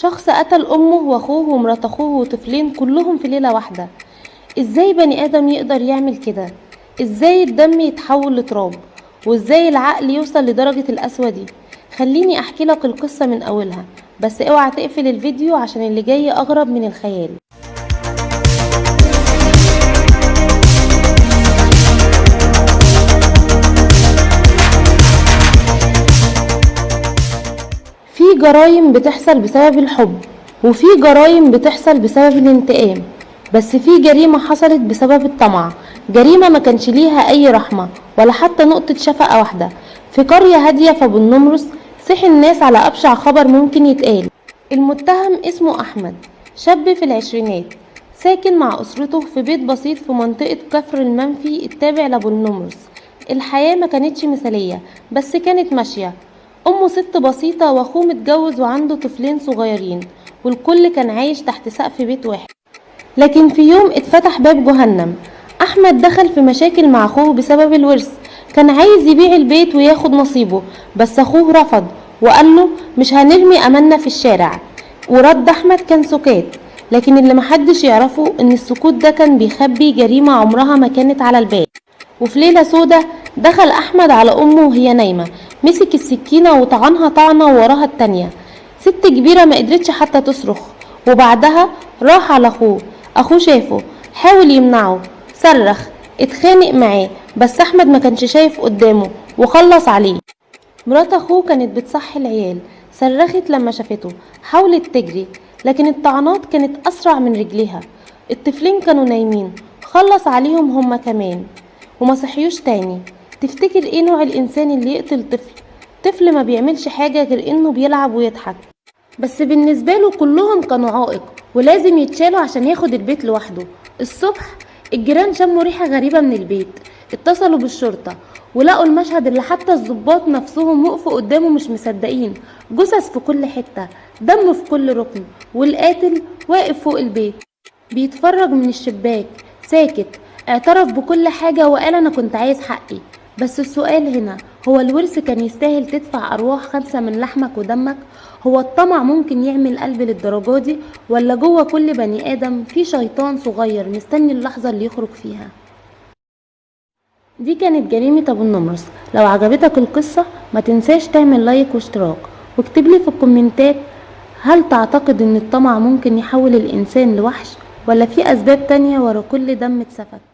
شخص قتل امه واخوه ومرات اخوه وطفلين كلهم في ليلة واحدة. ازاي بني ادم يقدر يعمل كده؟ ازاي الدم يتحول لتراب؟ وازاي العقل يوصل لدرجة القسوة دي؟ خليني احكي لك القصة من اولها، بس اوعى تقفل الفيديو عشان اللي جاي اغرب من الخيال. في جرايم بتحصل بسبب الحب، وفي جرايم بتحصل بسبب الانتقام، بس في جريمة حصلت بسبب الطمع. جريمة ما كانش ليها اي رحمة ولا حتى نقطة شفقة واحدة. في قرية هادية في ابو النمرس صحي الناس على ابشع خبر ممكن يتقال. المتهم اسمه احمد، شاب في العشرينات، ساكن مع اسرته في بيت بسيط في منطقة كفر المنفي التابع لابو النمرس. الحياة ما كانتش مثالية بس كانت ماشية. امه ست بسيطة واخوه متجوز وعنده طفلين صغيرين، والكل كان عايش تحت سقف بيت واحد. لكن في يوم اتفتح باب جهنم. احمد دخل في مشاكل مع اخوه بسبب الورث. كان عايز يبيع البيت وياخد نصيبه، بس اخوه رفض وقال له مش هنرمي املنا في الشارع. ورد احمد كان سكات، لكن اللي محدش يعرفه ان السكوت ده كان بيخبي جريمة عمرها ما كانت على الباب. وفي ليلة سودة دخل أحمد على أمه وهي نايمة، مسك السكينة وطعنها طعنة وراها التانية. ست كبيرة ما قدرتش حتى تصرخ. وبعدها راح على أخوه شافه، حاول يمنعه، صرخ، اتخانق معاه، بس أحمد ما كانش شايف قدامه وخلص عليه. مرات أخوه كانت بتصحي العيال، صرخت لما شافته، حاولت تجري، لكن الطعنات كانت أسرع من رجليها. الطفلين كانوا نايمين، خلص عليهم هما كمان وما صحيوش تاني. تفتكر ايه نوع الانسان اللي يقتل طفل؟ طفل ما بيعملش حاجة غير انه بيلعب ويضحك، بس بالنسبة له كلهم كانوا عائق ولازم يتشالوا عشان ياخد البيت لوحده. الصبح الجيران شموا ريحة غريبة من البيت، اتصلوا بالشرطة ولقوا المشهد اللي حتى الضباط نفسهم وقفوا قدامه مش مصدقين. جثث في كل حتة، دم في كل ركن، والقاتل واقف فوق البيت بيتفرج من الشباك ساكت. اعترف بكل حاجة وقال انا كنت عايز حقي. بس السؤال هنا، هو الورث كان يستاهل تدفع ارواح خمسة من لحمك ودمك؟ هو الطمع ممكن يعمل قلب للدرجة دي، ولا جوه كل بني ادم في شيطان صغير مستني اللحظة اللي يخرج فيها؟ دي كانت جريمة ابو النمرس. لو عجبتك القصة ما تنساش تعمل لايك واشتراك، واكتبلي في الكومنتات، هل تعتقد ان الطمع ممكن يحول الانسان لوحش، ولا في اسباب تانية ورا كل دم اتسفك؟